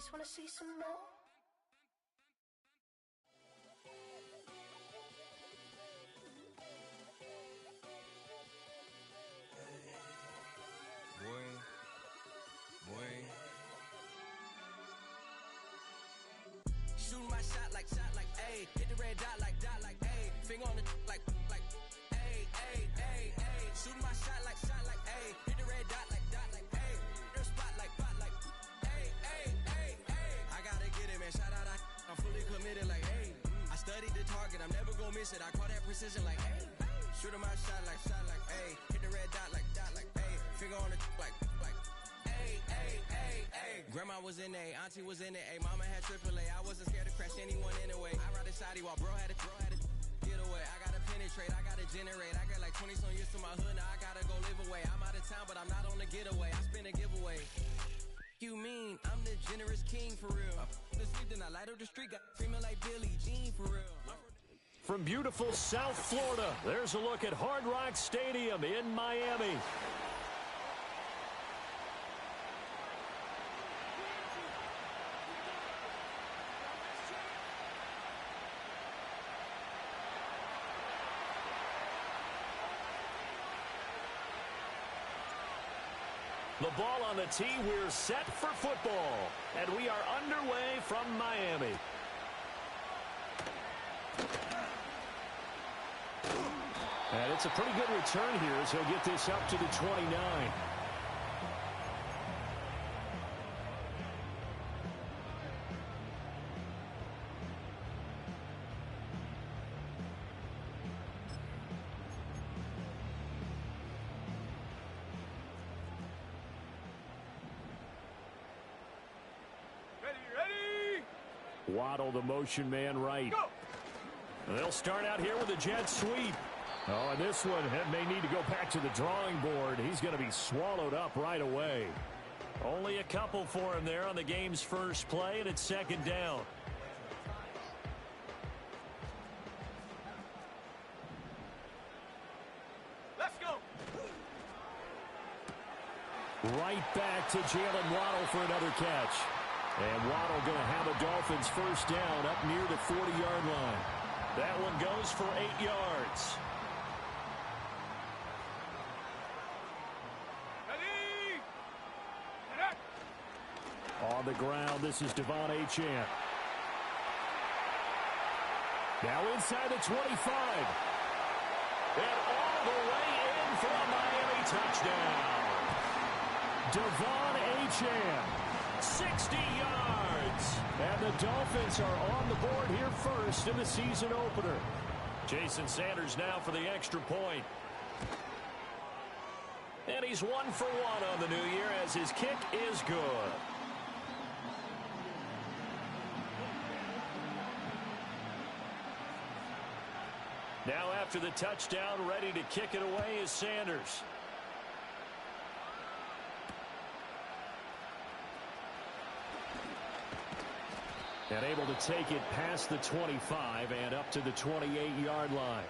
just wanna see some more. Boy. Shooting my shot like, ayy. Hit the red dot like, ayy. Finger on the like, ayy, ayy, ayy, ayy. Shooting my shot like, ayy. Hit the red dot like, ayy. Their spot like, ayy, ayy, ayy, ayy. I gotta get it, man. Shout out, I'm fully committed like, ayy. I studied the target, I'm never gonna miss it. I call that precision like, ayy. Shooting my shot like, ayy. Hit the red dot like, ayy. Finger on the like, ayy, ayy, ayy, ayy. Grandma was in A, auntie was in it, ayy. Mama had AAA, I wasn't scared to crash anyone anyway. I ride a shotty while bro had it get away. I gotta penetrate, I gotta generate. I got like 20 some years to my hood, now I gotta go live away. I'm out of town, but I'm not on the getaway. I spin a giveaway. You mean I'm the generous king for real? I the sleep, then I light up the street, got female like Billie Jean for real. From beautiful South Florida, there's a look at Hard Rock Stadium in Miami. The ball on the tee, we're set for football, and we are underway from Miami. And it's a pretty good return here as he'll get this up to the 29. Ready! Waddle, the motion man, right. Go! They'll start out here with a jet sweep. Oh, and this one may need to go back to the drawing board. He's going to be swallowed up right away. Only a couple for him there on the game's first play, and it's second down. Let's go! Right back to Jalen Waddle for another catch. And Waddle going to have a Dolphins first down up near the 40-yard line. That one goes for 8 yards. On the ground, this is Devon Achane. Now inside the 25. And all the way in for a Miami touchdown. Devon Achane, 60 yards. And the Dolphins are on the board here first in the season opener. Jason Sanders now for the extra point. And he's 1 for 1 on the new year as his kick is good. Now after the touchdown, ready to kick it away is Sanders. And able to take it past the 25 and up to the 28-yard line.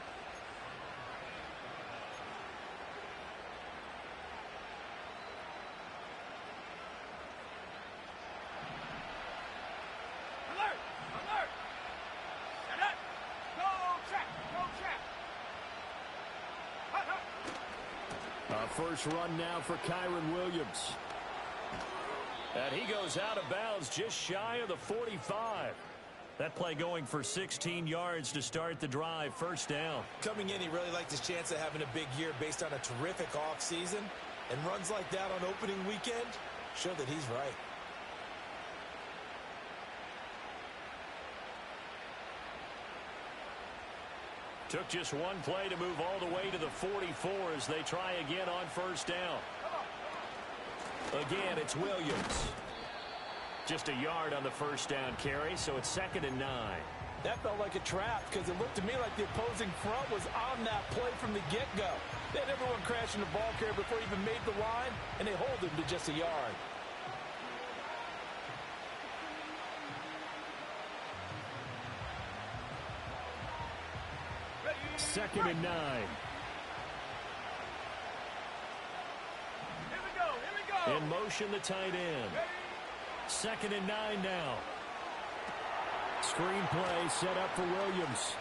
First run now for Kyren Williams. And he goes out of bounds just shy of the 45. That play going for 16 yards to start the drive. First down. Coming in, he really liked his chance of having a big year based on a terrific offseason. And runs like that on opening weekend show that he's right. Took just one play to move all the way to the 44 as they try again on first down. Again, it's Williams. Just a yard on the first down carry, so it's 2nd and 9. That felt like a trap because it looked to me like the opposing front was on that play from the get-go. They had everyone crashing the ball carrier before he even made the line, and they hold him to just a yard. Second and 9. Here we go. In motion, the tight end. 2nd and 9 now. Screen play set up for Williams.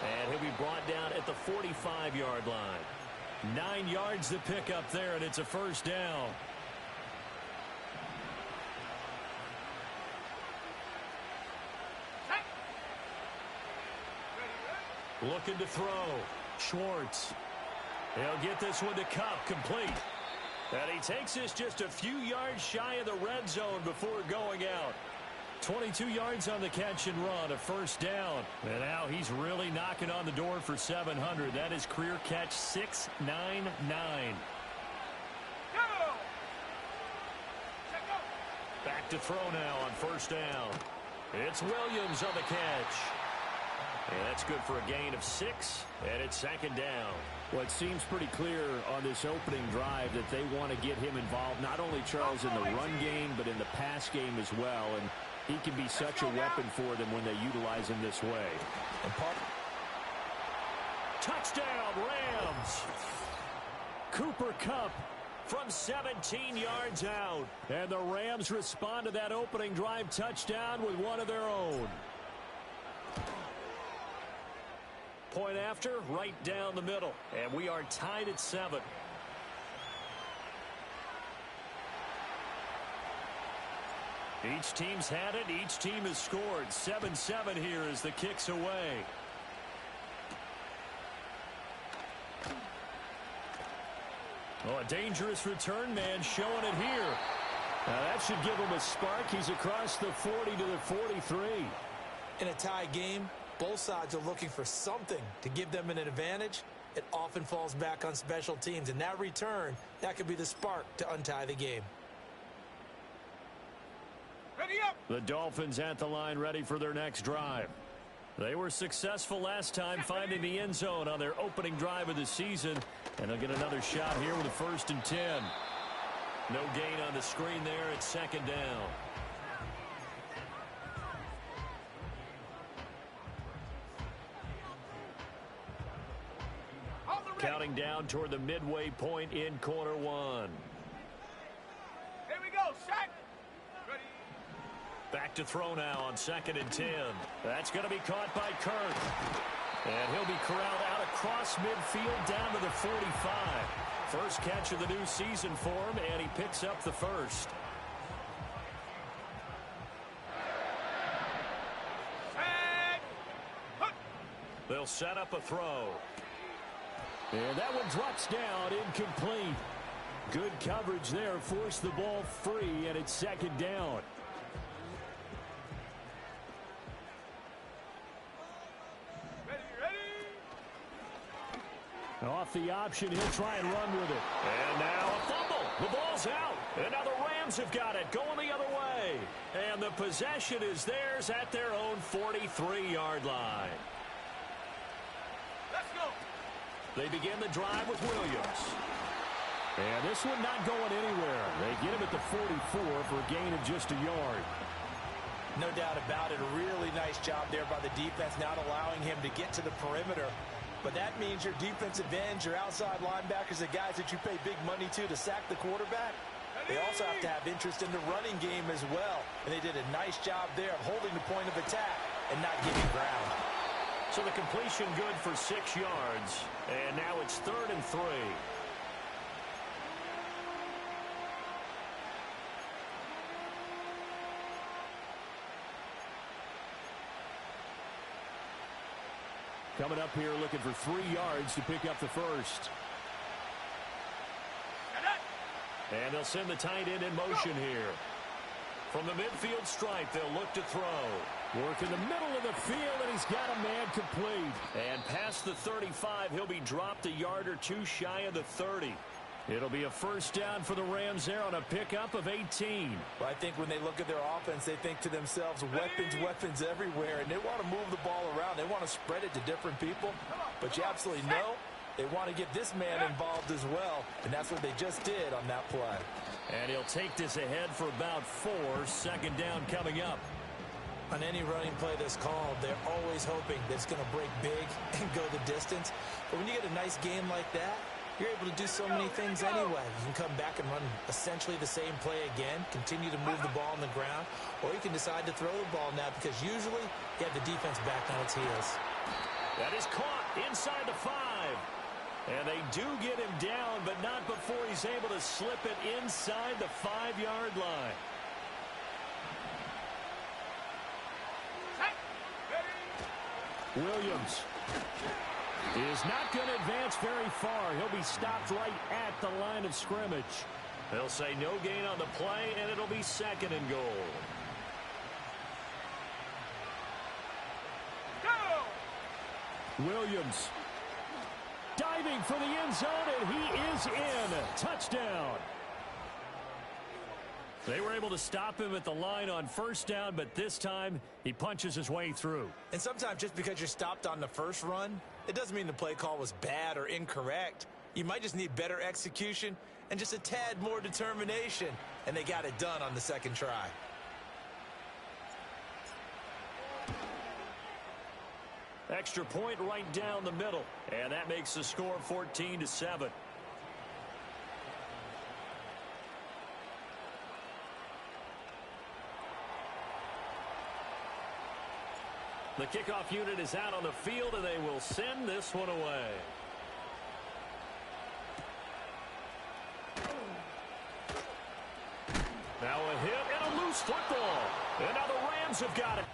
And he'll be brought down at the 45-yard line. 9 yards to pick up there, and it's a first down. Looking to throw. Schwartz. He'll get this one to Kupp, complete. And he takes this just a few yards shy of the red zone before going out. 22 yards on the catch and run, a first down. And now he's really knocking on the door for 700. That is career catch 699. Back to throw now on first down. It's Williams on the catch. And that's good for a gain of 6, and it's 2nd down. Well, it seems pretty clear on this opening drive that they want to get him involved, not only, Charles, in the run game, but in the pass game as well. And he can be such a weapon for them when they utilize him this way. Touchdown, Rams! Cooper Kupp from 17 yards out. And the Rams respond to that opening drive touchdown with one of their own. Point after, right down the middle. And we are tied at 7. Each team's had it. Each team has scored. 7-7 here as the kick's away. Oh, a dangerous return man showing it here. Now that should give him a spark. He's across the 40 to the 43. In a tie game, both sides are looking for something to give them an advantage. It often falls back on special teams, and that return, that could be the spark to untie the game. Ready up. The Dolphins at the line, ready for their next drive. They were successful last time finding the end zone on their opening drive of the season, and they'll get another shot here with a 1st and 10. No gain on the screen there. It's 2nd down. Counting down toward the midway point in quarter 1. Here we go, shot. Ready. Back to throw now on 2nd and 10. That's going to be caught by Kirk. And he'll be corralled out across midfield down to the 45. First catch of the new season for him, and he picks up the first. They'll set up a throw. And that one drops down, incomplete. Good coverage there, forced the ball free, and it's 2nd down. Ready. Off the option, he'll try and run with it. And now a fumble. The ball's out. And now the Rams have got it, going the other way. And the possession is theirs at their own 43-yard line. Let's go. They begin the drive with Williams. And this one not going anywhere. They get him at the 44 for a gain of just a yard. No doubt about it. A really nice job there by the defense, not allowing him to get to the perimeter. But that means your defensive ends, your outside linebackers, the guys that you pay big money to sack the quarterback, they also have to have interest in the running game as well. And they did a nice job there of holding the point of attack and not giving ground. So the completion good for 6 yards. And now it's 3rd and 3. Coming up here looking for 3 yards to pick up the first. And they'll send the tight end in motion here. From the midfield stripe, they'll look to throw. Work in the middle of the field, and he's got a man complete. And past the 35, he'll be dropped a yard or two shy of the 30. It'll be a first down for the Rams there on a pickup of 18. Well, I think when they look at their offense, they think to themselves, weapons everywhere, and they want to move the ball around. They want to spread it to different people, but you absolutely know they want to get this man involved as well, and that's what they just did on that play. And he'll take this ahead for about 4. 2nd down coming up. On any running play that's called, they're always hoping that it's going to break big and go the distance. But when you get a nice game like that, you're able to do so many things anyway. You can come back and run essentially the same play again, continue to move the ball on the ground, or you can decide to throw the ball now because usually you have the defense back on its heels. That is caught inside the 5. And they do get him down, but not before he's able to slip it inside the 5-yard line. Williams is not going to advance very far. He'll be stopped right at the line of scrimmage. They'll say no gain on the play, and it'll be 2nd and goal. Williams diving for the end zone, and he is in. Touchdown. They were able to stop him at the line on 1st down, but this time he punches his way through. And sometimes just because you're stopped on the first run, it doesn't mean the play call was bad or incorrect. You might just need better execution and just a tad more determination. And they got it done on the 2nd try. Extra point right down the middle. And that makes the score 14-7. The kickoff unit is out on the field, and they will send this one away. Now a hit and a loose football. And now the Rams have got it.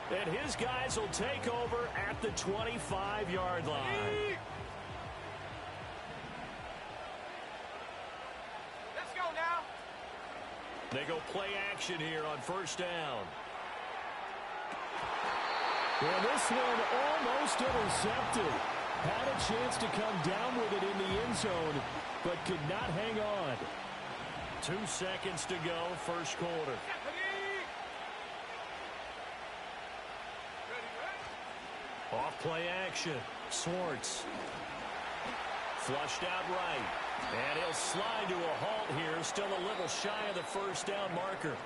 And his guys will take over at the 25-yard line. Let's go now. They go play action here on 1st down. Well, this one almost intercepted. Had a chance to come down with it in the end zone, but could not hang on. 2 seconds to go, 1st quarter. Off play action. Swartz. Flushed out right. And he'll slide to a halt here. Still a little shy of the 1st down marker.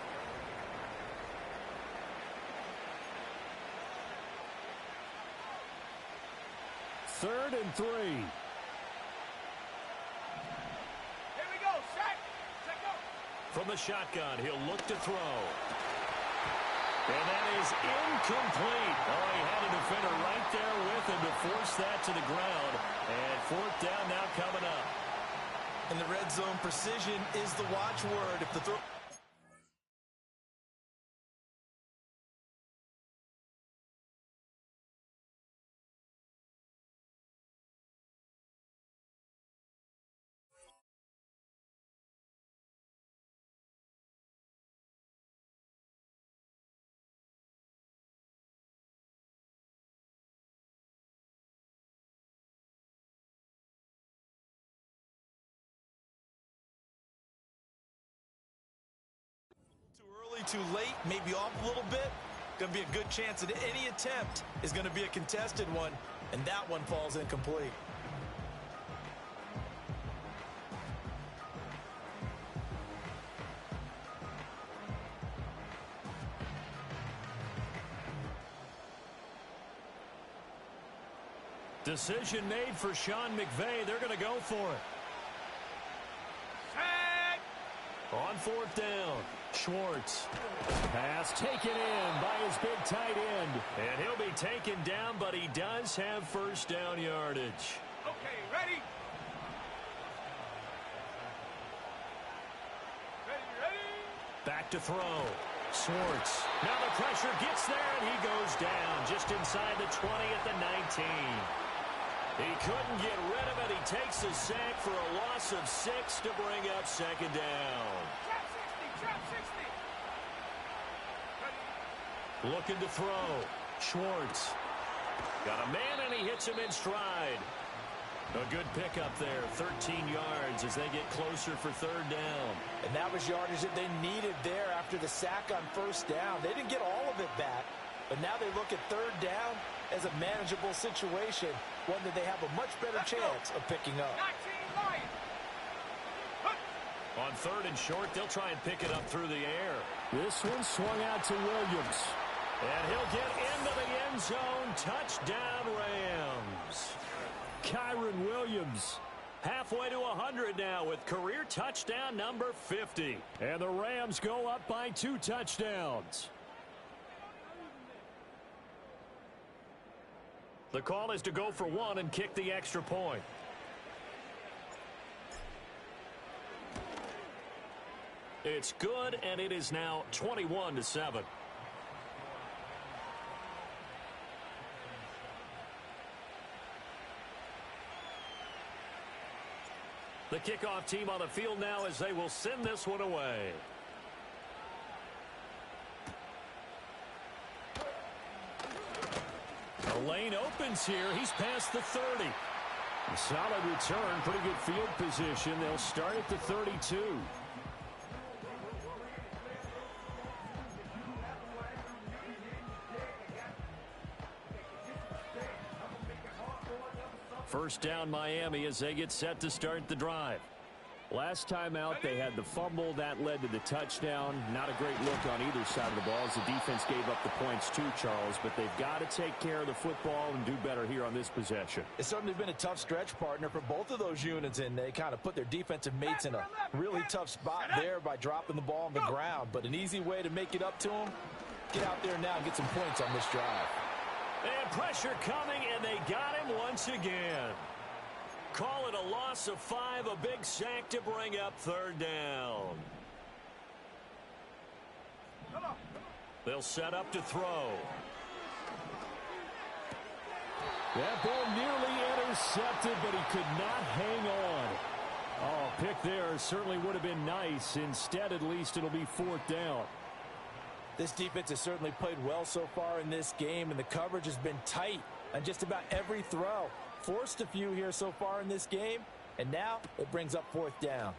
Third and 3. Here we go, Shaq. Check go. From the shotgun, he'll look to throw. And that is incomplete. Oh, he had a defender right there with him to force that to the ground. And 4th down now coming up. In the red zone, precision is the watchword. If the throw... Too early, too late, maybe off a little bit. Going to be a good chance that any attempt is going to be a contested one, and that one falls incomplete. Decision made for Sean McVay. They're going to go for it. On 4th down, Schwartz. Pass taken in by his big tight end. And he'll be taken down, but he does have 1st down yardage. Okay, ready? Ready? Back to throw. Schwartz. Now the pressure gets there, and he goes down just inside the 20 at the 19. He couldn't get rid of it. He takes the sack for a loss of 6 to bring up 2nd down. Trap 60. Looking to throw. Schwartz. Got a man, and he hits him in stride. A good pickup there, 13 yards as they get closer for third down. And that was yardage that they needed there after the sack on first down. They didn't get all of it back, but now they look at third down as a manageable situation, one that they have a much better chance of picking up. 19 Lions. On third and short, they'll try and pick it up through the air. This one swung out to Williams. And he'll get into the end zone. Touchdown, Rams. Kyren Williams halfway to 100 now with career touchdown number 50. And the Rams go up by 2 touchdowns. The call is to go for 1 and kick the extra point. It's good, and it is now 21-7. The kickoff team on the field now as they will send this one away. The lane opens here. He's past the 30. A solid return, pretty good field position. They'll start at the 32. First down Miami as they get set to start the drive. Last time out, they had the fumble. That led to the touchdown. Not a great look on either side of the ball as the defense gave up the points too, Charles. But they've got to take care of the football and do better here on this possession. It's certainly been a tough stretch, partner, for both of those units, and they kind of put their defensive mates in a really tough spot there by dropping the ball on the ground. But an easy way to make it up to them, get out there now and get some points on this drive. And pressure coming, and they got him once again. Call it a loss of 5, a big sack to bring up third down. They'll set up to throw. That ball nearly intercepted, but he could not hang on. Oh, pick there certainly would have been nice. Instead, at least it'll be 4th down. This defense has certainly played well so far in this game, and the coverage has been tight on just about every throw. Forced a few here so far in this game, and now it brings up 4th down.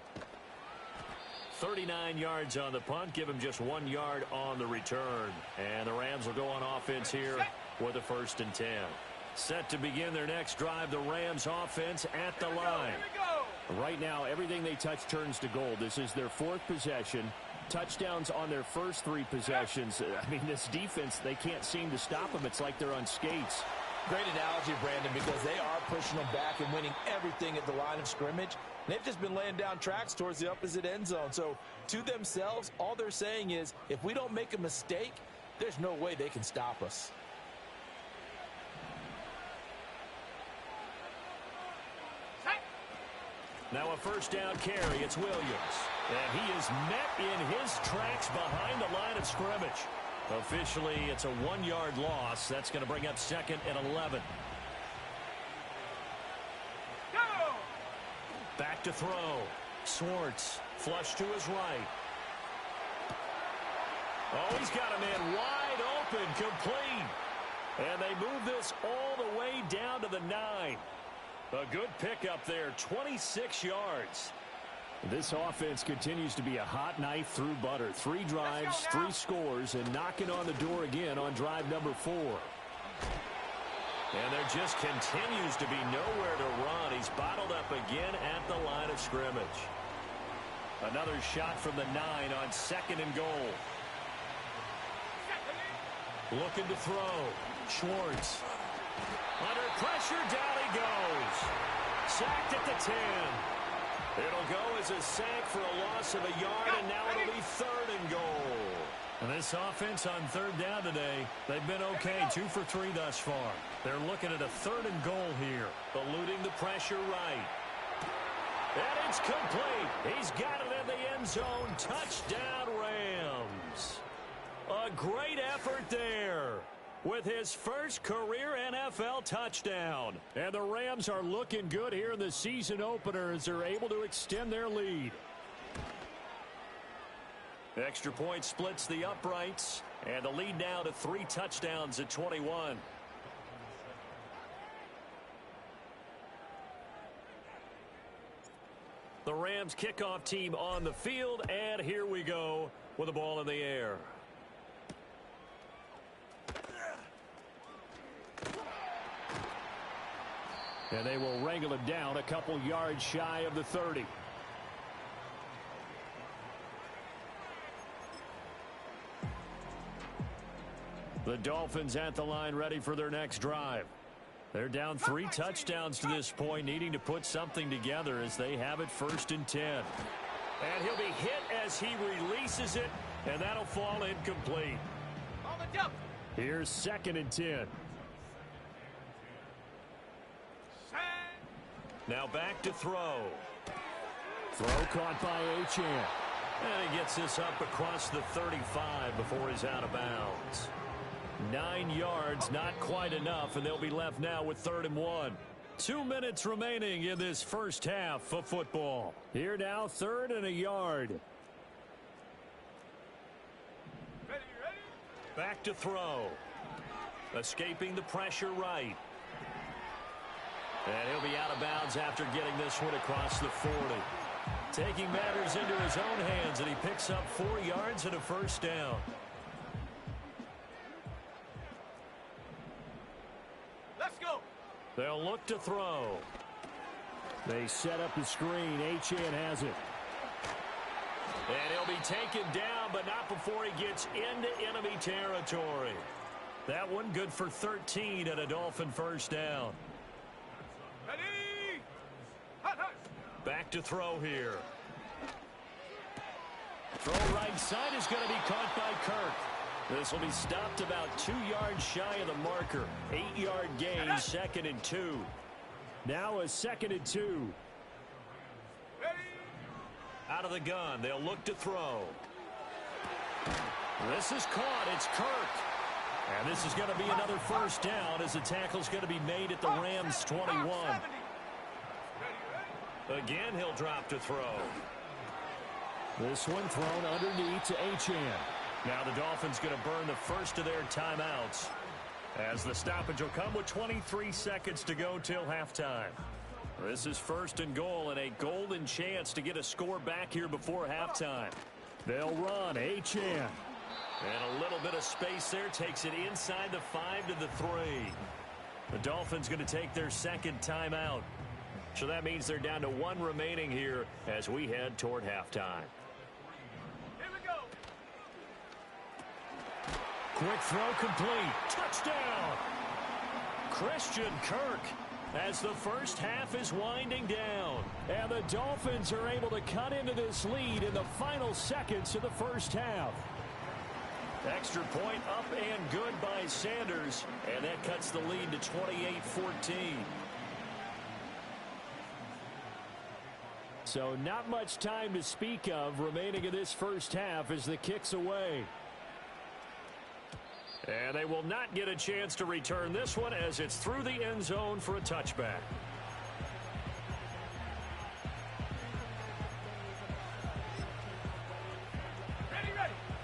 39 yards on the punt, give him just 1 yard on the return. And the Rams will go on offense here with a 1st and 10. Set to begin their next drive, the Rams offense at the line. Right now, everything they touch turns to gold. This is their 4th possession. Touchdowns on their first 3 possessions. I mean, this defense, they can't seem to stop them. It's like they're on skates. Great analogy, Brandon, because they are pushing them back and winning everything at the line of scrimmage. They've just been laying down tracks towards the opposite end zone. So to themselves, all they're saying is, if we don't make a mistake, there's no way they can stop us. Now a first down carry. It's Williams. And he is met in his tracks behind the line of scrimmage. Officially, it's a 1-yard loss. That's going to bring up 2nd and 11. Go! Back to throw. Schwartz, flush to his right. Oh, he's got a man wide open, complete. And they move this all the way down to the 9. A good pickup there, 26 yards. This offense continues to be a hot knife through butter. 3 drives, 3 scores, and knocking on the door again on drive number 4. And there just continues to be nowhere to run. He's bottled up again at the line of scrimmage. Another shot from the 9 on 2nd and goal. Looking to throw. Schwartz. Under pressure, down he goes. Sacked at the 10. It'll go as a sack for a loss of a yard, and now it'll be 3rd and goal. And this offense on 3rd down today, they've been okay, 2 for 3 thus far. They're looking at a 3rd and goal here, eluding the pressure right. And it's complete. He's got it in the end zone. Touchdown, Rams. A great effort there with his first career NFL touchdown. And the Rams are looking good here in the season opener as they're able to extend their lead. Extra point splits the uprights, and the lead now to 3 touchdowns at 21. Rams kickoff team on the field, and here we go with the ball in the air. And they will wrangle him down a couple yards shy of the 30. The Dolphins at the line ready for their next drive. They're down 3 touchdowns to this point, needing to put something together as they have it 1st and 10. And he'll be hit as he releases it, and that'll fall incomplete. On the jump. Here's 2nd and 10. Now back to throw. Throw caught by Achane. And he gets this up across the 35 before he's out of bounds. 9 yards, not quite enough, and they'll be left now with 3rd and 1. 2 minutes remaining in this first half of football. Here now, 3rd and a yard. Ready. Back to throw. Escaping the pressure right. And he'll be out of bounds after getting this one across the 40. Taking matters into his own hands, and he picks up 4 yards and a 1st down. Let's go. They'll look to throw. They set up the screen. Achane has it. And he'll be taken down, but not before he gets into enemy territory. That one good for 13 and a Dolphin 1st down. Ready. Hot. Back to throw here. Throw right side is going to be caught by Kirk. This will be stopped about 2 yards shy of the marker. 8-yard gain, 2nd and 2. Now a 2nd and 2. Ready. Out of the gun, they'll look to throw. This is caught. It's Kirk. And this is going to be another 1st down as the tackle's going to be made at the Rams' 21. Again, he'll drop to throw. This one thrown underneath to Achane. Now the Dolphins going to burn the first of their timeouts as the stoppage will come with 23 seconds to go till halftime. This is 1st and goal and a golden chance to get a score back here before halftime. They'll run. Achane. And a little bit of space there takes it inside the 5 to the 3. The Dolphins going to take their 2nd timeout. So that means they're down to 1 remaining here as we head toward halftime. Here we go. Quick throw complete. Touchdown! Christian Kirk as the first half is winding down. And the Dolphins are able to cut into this lead in the final seconds of the first half. Extra point up and good by Sanders. And that cuts the lead to 28-14. So not much time to speak of remaining in this first half as the kick's away. And they will not get a chance to return this one as it's through the end zone for a touchback.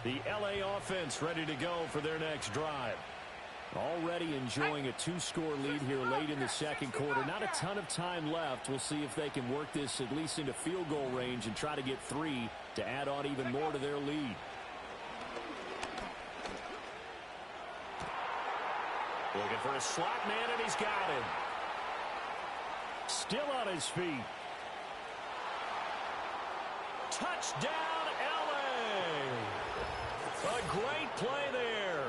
The LA offense ready to go for their next drive. Already enjoying a 2-score lead here late in the 2nd quarter. Not a ton of time left. We'll see if they can work this at least into field goal range and try to get 3 to add on even more to their lead. Looking for a slot man, and he's got him. Still on his feet. Touchdown, LA! A great play there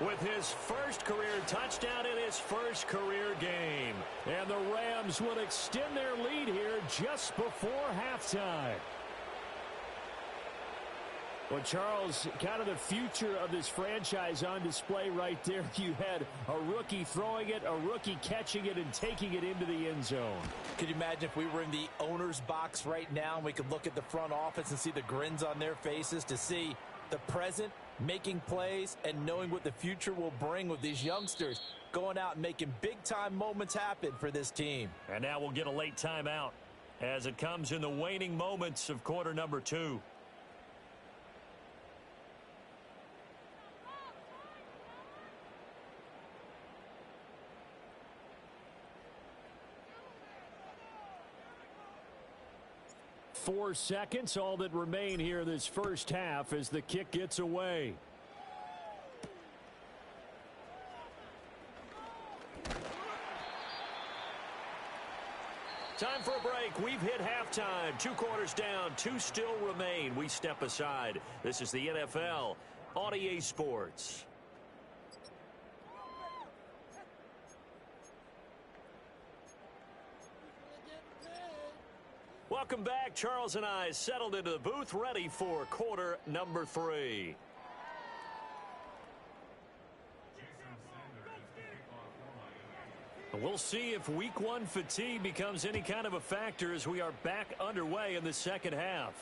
with his first career touchdown in his first career game. And the Rams will extend their lead here just before halftime. Well, Charles, kind of the future of this franchise on display right there. You had a rookie throwing it, a rookie catching it, and taking it into the end zone. Could you imagine if we were in the owner's box right now and we could look at the front office and see the grins on their faces to see the present making plays and knowing what the future will bring with these youngsters going out and making big-time moments happen for this team. And now we'll get a late timeout as it comes in the waning moments of quarter number 2. 4 seconds, all that remain here this first half as the kick gets away. Time for a break. We've hit halftime. 2 quarters down, 2 still remain. We step aside. This is the NFL on EA Sports. Welcome back. Charles and I settled into the booth, ready for quarter number 3. We'll see if week 1 fatigue becomes any kind of a factor as we are back underway in the second half.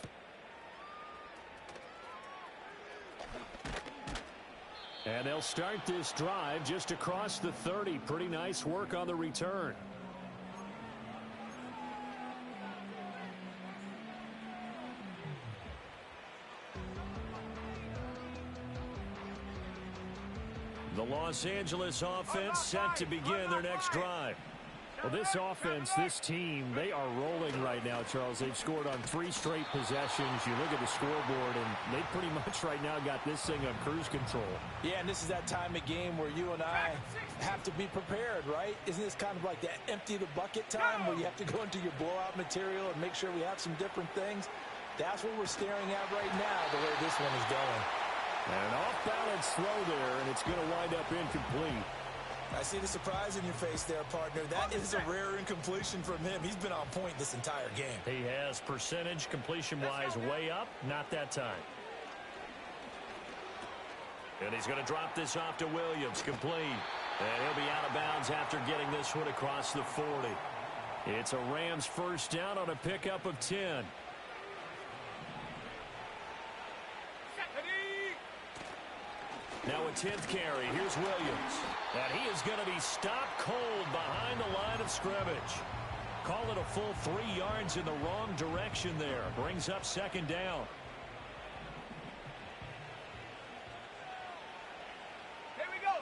And they'll start this drive just across the 30. Pretty nice work on the return. The Los Angeles offense set to begin their next drive. Well, this offense, this team, they are rolling right now, Charles. They've scored on 3 straight possessions. You look at the scoreboard, and they pretty much right now got this thing on cruise control. Yeah, and this is that time of game where you and I have to be prepared, right? Isn't this kind of like that empty the bucket time where you have to go into your blowout material and make sure we have some different things? That's what we're staring at right now, the way this one is going. And an off-balance throw there, and it's going to wind up incomplete. I see the surprise in your face there, partner. That is a rare incompletion from him. He's been on point this entire game. He has percentage completion-wise way up. Not that time. And he's going to drop this off to Williams. Complete. And he'll be out of bounds after getting this one across the 40. It's a Rams first down on a pickup of 10. Now a 10th carry. Here's Williams. And he is going to be stopped cold behind the line of scrimmage. Call it a full 3 yards in the wrong direction there. Brings up second down. Here we go.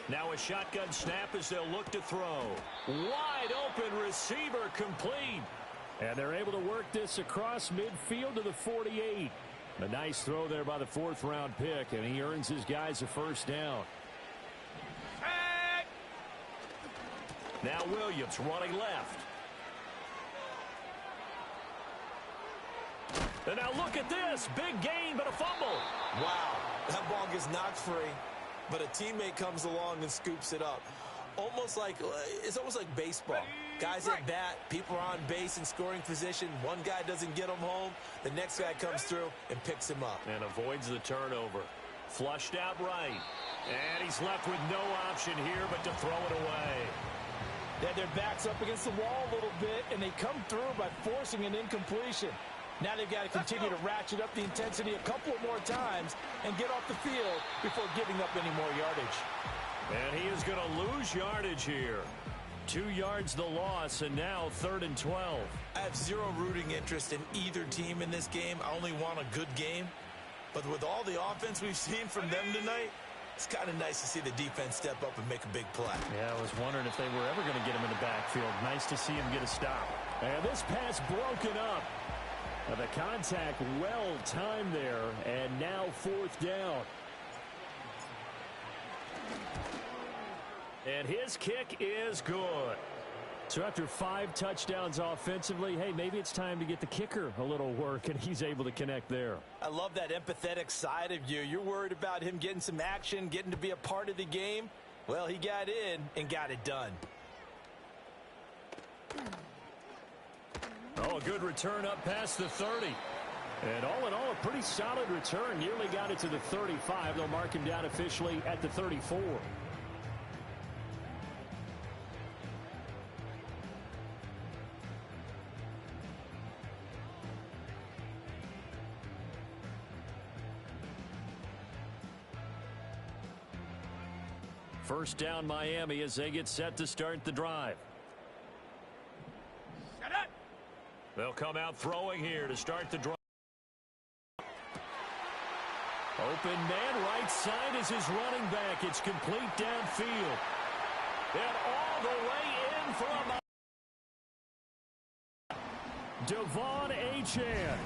Now a shotgun snap as they'll look to throw. Wide open receiver complete. And they're able to work this across midfield to the 48. A nice throw there by the 4th-round pick, and he earns his guys a first down. Now Williams running left. And now look at this. Big gain, but a fumble. Wow, that ball gets knocked free, but a teammate comes along and scoops it up. It's almost like baseball. Guys at bat, people are on base in scoring position. One guy doesn't get him home. The next guy comes through and picks him up. And avoids the turnover. Flushed out right. And he's left with no option here but to throw it away. They had their backs up against the wall a little bit, and they come through by forcing an incompletion. Now they've got to continue to ratchet up the intensity a couple of more times and get off the field before giving up any more yardage. And he is going to lose yardage here. 2 yards the loss, and now 3rd and 12. I have zero rooting interest in either team in this game. I only want a good game. But with all the offense we've seen from them tonight, it's kind of nice to see the defense step up and make a big play. Yeah, I was wondering if they were ever going to get him in the backfield. Nice to see him get a stop. And this pass broken up. The contact well timed there, and now 4th down. And his kick is good. So after 5 touchdowns offensively, hey, maybe it's time to get the kicker a little work, and he's able to connect there. I love that empathetic side of you. You're worried about him getting some action, getting to be a part of the game. Well, he got in and got it done. Oh, a good return up past the 30. And all in all, a pretty solid return. Nearly got it to the 35. They'll mark him down officially at the 34. First down Miami as they get set to start the drive. They'll come out throwing here to start the drive. Open man right side is his running back. It's complete downfield. And all the way in for a Devon Achane.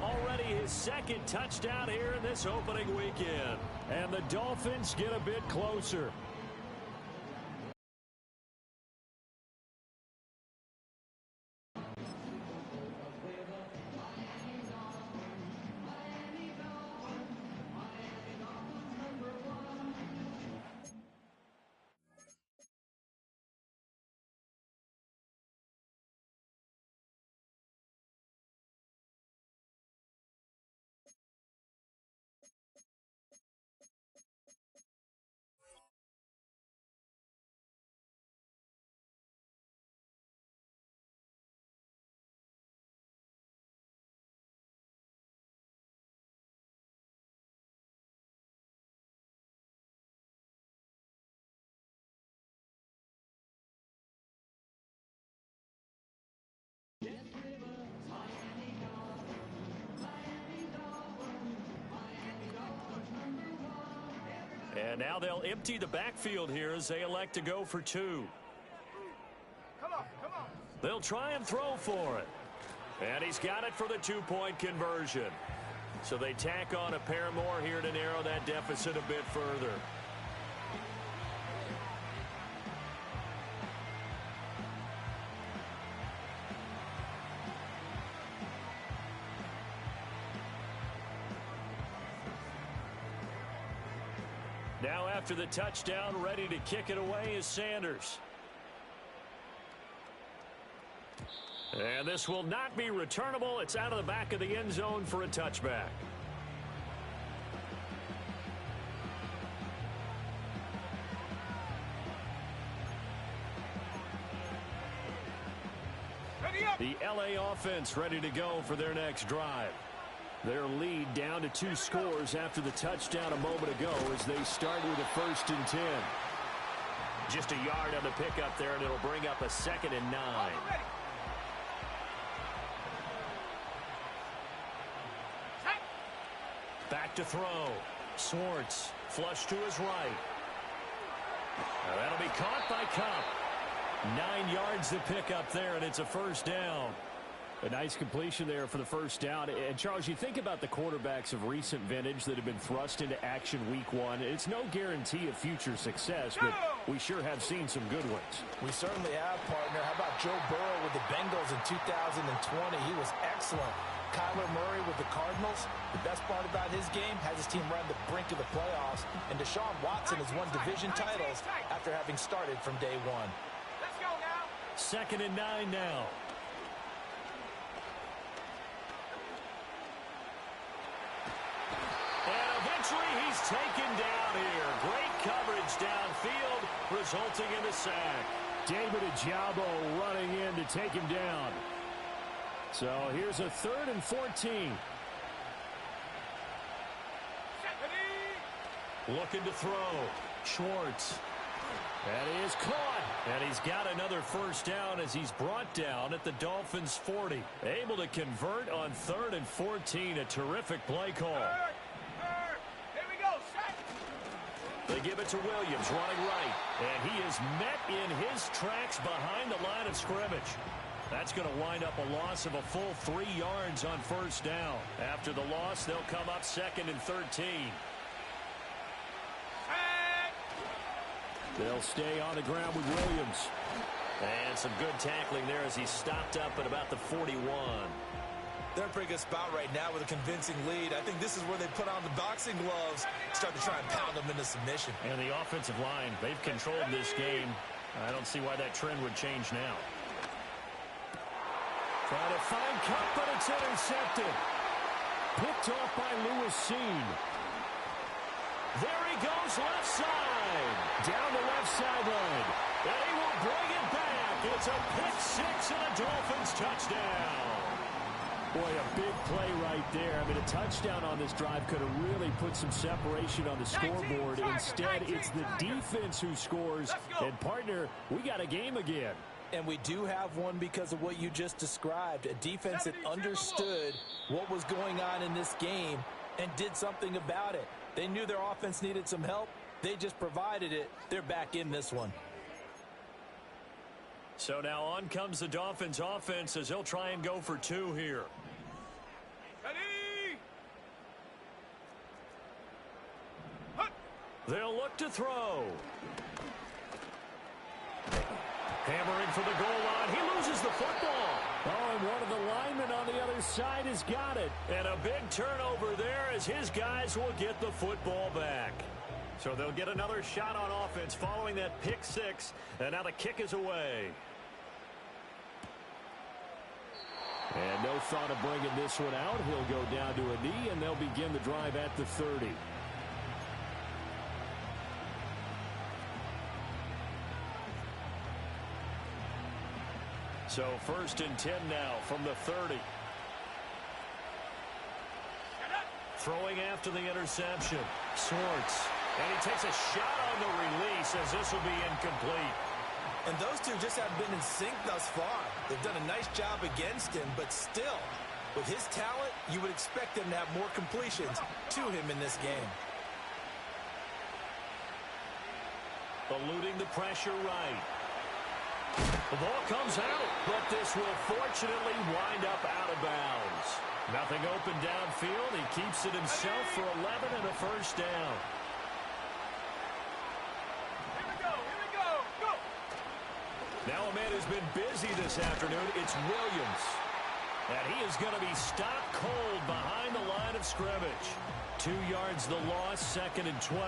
Already his second touchdown here in this opening weekend. And the Dolphins get a bit closer. And now they'll empty the backfield here as they elect to go for two. Come on, come on. They'll try and throw for it. And he's got it for the two-point conversion. So they tack on a pair more here to narrow that deficit a bit further. Now after the touchdown, ready to kick it away is Sanders. And this will not be returnable. It's out of the back of the end zone for a touchback. Ready up. The LA offense ready to go for their next drive. Their lead down to 2 scores after the touchdown a moment ago as they start with a 1st and 10. Just a yard on the pickup there, and it'll bring up a 2nd and 9. Ready. Back to throw. Swartz, flush to his right. Now that'll be caught by Kupp. 9 yards to pick up there, and it's a 1st down. A nice completion there for the 1st down. And, Charles, you think about the quarterbacks of recent vintage that have been thrust into action week 1. It's no guarantee of future success, but we sure have seen some good ones. We certainly have, partner. How about Joe Burrow with the Bengals in 2020? He was excellent. Kyler Murray with the Cardinals. The best part about his game has his team run the brink of the playoffs. And Deshaun Watson has won division titles after having started from day 1. Let's go now. 2nd and 9 now. And eventually he's taken down here. Great coverage downfield, resulting in a sack. David Ojabo running in to take him down. So here's a 3rd and 14. Looking to throw. Schwartz. And he is caught. And he's got another 1st down as he's brought down at the Dolphins' 40. Able to convert on 3rd and 14. A terrific play call. Here we go. Set. They give it to Williams running right. And he is met in his tracks behind the line of scrimmage. That's going to wind up a loss of a full 3 yards on 1st down. After the loss, they'll come up 2nd and 13. They'll stay on the ground with Williams. And some good tackling there as he stopped up at about the 41. They're in a pretty good spot right now with a convincing lead. I think this is where they put on the boxing gloves, start to try and pound them into submission. And the offensive line, they've controlled this game. I don't see why that trend would change now. Trying to find Kupp, but it's intercepted. Picked off by Lewis Cine. There he goes left side. Down the left sideline. And he will bring it back. It's a pick 6 and a Dolphins touchdown. Boy, a big play right there. I mean, a touchdown on this drive could have really put some separation on the scoreboard. Instead, it's the defense who scores. And, partner, we got a game again. And we do have one because of what you just described. A defense that understood what was going on in this game and did something about it. They knew their offense needed some help. They just provided it. They're back in this one. So now on comes the Dolphins offense as they'll try and go for 2 here. Ready? They'll look to throw. Hammering for the goal line. He loses the football. Oh, and one of the linemen on the other side has got it. And a big turnover there as his guys will get the football back. So they'll get another shot on offense following that pick 6. And now the kick is away. And no thought of bringing this one out. He'll go down to a knee, and they'll begin the drive at the 30. So 1st and 10 now from the 30. Throwing after the interception. Swartz. And he takes a shot on the release as this will be incomplete. And those two just haven't been in sync thus far. They've done a nice job against him, but still, with his talent, you would expect him to have more completions to him in this game. Eluding the pressure right. The ball comes out, but this will fortunately wind up out of bounds. Nothing open downfield. He keeps it himself for 11 and a first down. Now a man who's been busy this afternoon, it's Williams. And he is going to be stopped cold behind the line of scrimmage. 2 yards the loss, 2nd and 12.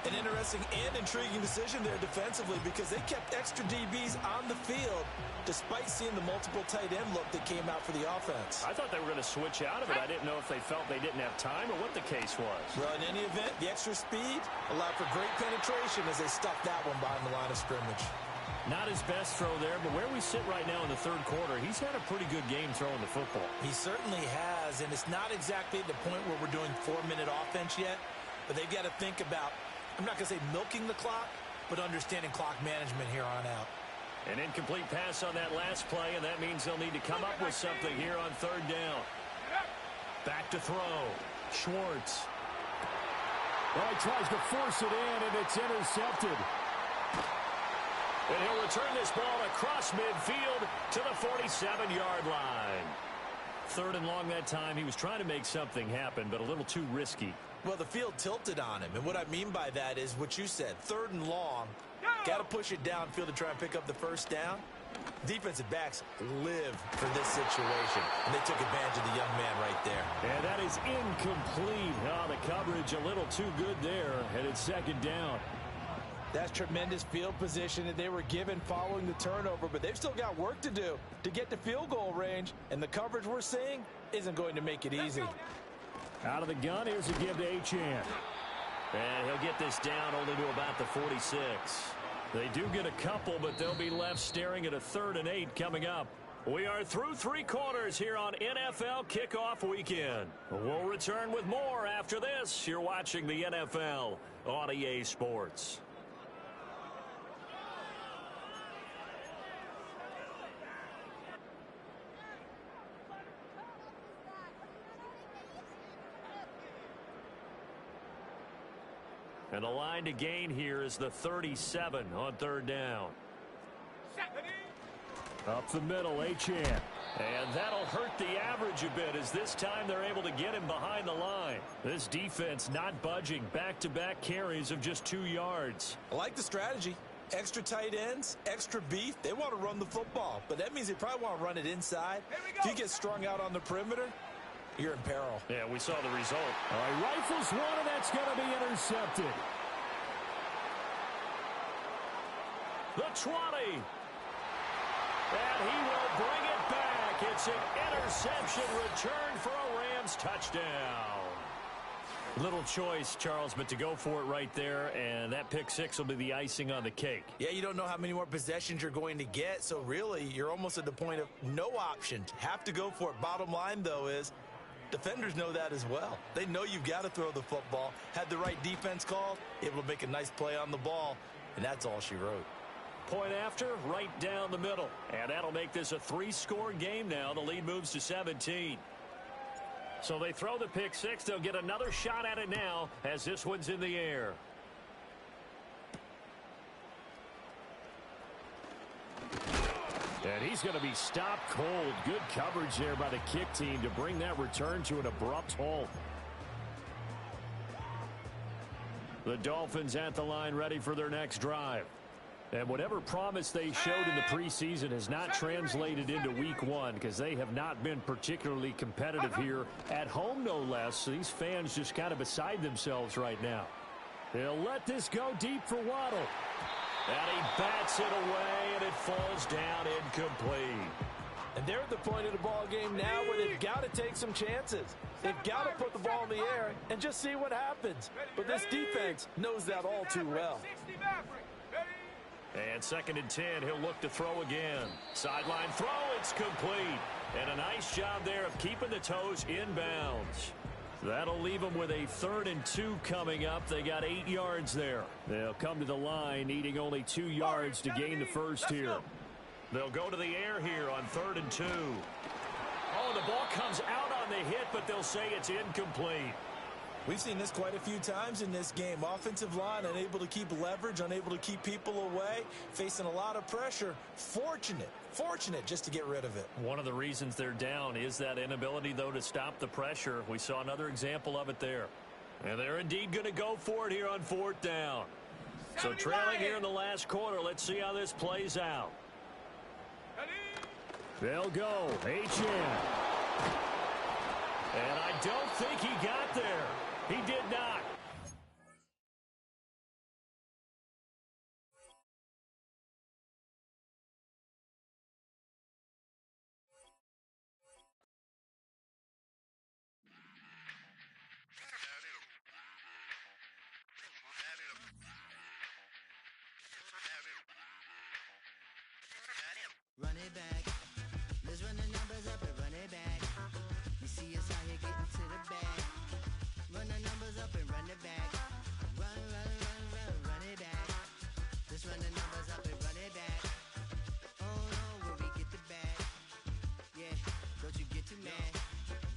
An interesting and intriguing decision there defensively because they kept extra DBs on the field despite seeing the multiple tight end look that came out for the offense. I thought they were going to switch out of it. I didn't know if they felt they didn't have time or what the case was. Well, in any event, the extra speed allowed for great penetration as they stuffed that one behind the line of scrimmage. Not his best throw there, but where we sit right now in the 3rd quarter, he's had a pretty good game throwing the football. He certainly has, and it's not exactly the point where we're doing 4-minute offense yet, but they've got to think about, I'm not going to say milking the clock, but understanding clock management here on out. An incomplete pass on that last play, and that means they'll need to come up with something here on 3rd down. Back to throw. Schwartz. Well, he tries to force it in, and it's intercepted. And he'll return this ball across midfield to the 47-yard line. 3rd and long that time. He was trying to make something happen, but a little too risky. Well, the field tilted on him, and what I mean by that is what you said. 3rd and long, got to push it downfield to try and pick up the first down. Defensive backs live for this situation, and they took advantage of the young man right there. And that is incomplete. Oh, the coverage a little too good there, and it's 2nd down. That's tremendous field position that they were given following the turnover, but they've still got work to do to get to field goal range, and the coverage we're seeing isn't going to make it easy. Out of the gun, here's a give to Achane. And he'll get this down only to about the 46. They do get a couple, but they'll be left staring at a 3rd and 8 coming up. We are through 3 quarters here on NFL Kickoff Weekend. We'll return with more after this. You're watching the NFL on EA Sports. And the line to gain here is the 37 on 3rd down. Up the middle, Achane. And that'll hurt the average a bit as this time they're able to get him behind the line. This defense not budging. Back-to-back carries of just 2 yards. I like the strategy. Extra tight ends, extra beef. They want to run the football, but that means they probably want to run it inside. If you get strung out on the perimeter, you're in peril. Yeah, we saw the result. All right, rifles one, and that's going to be intercepted. The 20. And he will bring it back. It's an interception return for a Rams touchdown. Little choice, Charles, but to go for it right there, and that pick 6 will be the icing on the cake. Yeah, you don't know how many more possessions you're going to get, so really you're almost at the point of no options. Have to go for it. Bottom line, though, is defenders know that as well. They know you've got to throw the football. Had the right defense called, able to make a nice play on the ball, and that's all she wrote. Point after, right down the middle. And that'll make this a 3-score game now. The lead moves to 17. So they throw the pick 6. They'll get another shot at it now as this one's in the air. And he's going to be stopped cold. Good coverage there by the kick team to bring that return to an abrupt halt. The Dolphins at the line ready for their next drive. And whatever promise they showed in the preseason has not translated into week one because they have not been particularly competitive here at home, no less. These fans just kind of beside themselves right now. They'll let this go deep for Waddle. And he bats it away, and it falls down incomplete. And they're at the point of the ball game now where they've got to take some chances. They've got to put the ball in the air and just see what happens. But this defense knows that all too well. And 2nd and 10, he'll look to throw again. Sideline throw, it's complete. And a nice job there of keeping the toes inbounds. That'll leave them with a 3rd and 2 coming up. They got 8 yards there. They'll come to the line needing only 2 yards to gain the first here. They'll go to the air here on 3rd and 2. Oh, the ball comes out on the hit, but they'll say it's incomplete. We've seen this quite a few times in this game. Offensive line unable to keep leverage, unable to keep people away, facing a lot of pressure. Fortunate just to get rid of it. One of the reasons they're down is that inability, though, to stop the pressure. We saw another example of it there. And they're indeed going to go for it here on 4th down. So trailing here in the last quarter, let's see how this plays out. They'll go. H.M. And I don't think he got there. He did not. Run it back. Let's run the numbers up and run it back. You see us out here getting to the bag. Run the numbers up and run it back. Run it back. Let's run the numbers up and run it back. Oh no, when we get the bag. Yeah, don't you get too mad.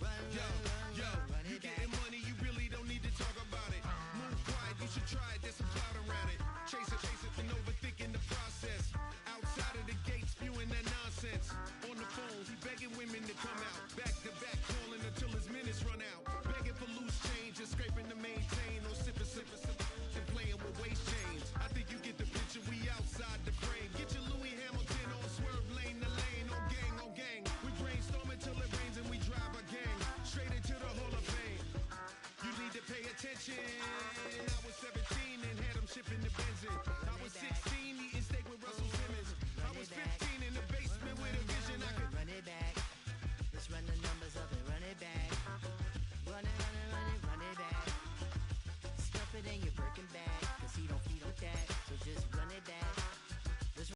Run it back. You getting money, you really don't need to talk about it. Move quiet, you should try it, there's some cloud around it. Chase it, and overthinking the process. Outside of the gate, spewing that nonsense. On the phone, he begging women to come out. Back to back, calling until his minutes run out. Begging for loose change and scraping to maintain. Or sipping, and playing with waist chains. I think you get the picture, we outside the frame. Get your Louis Hamilton on swerve lane to lane. On gang. We brainstorm until it rains and we drive our gang straight into the Hall of Fame. You need to pay attention. I was 17 and had them shipping the Benz in. I was 16 eating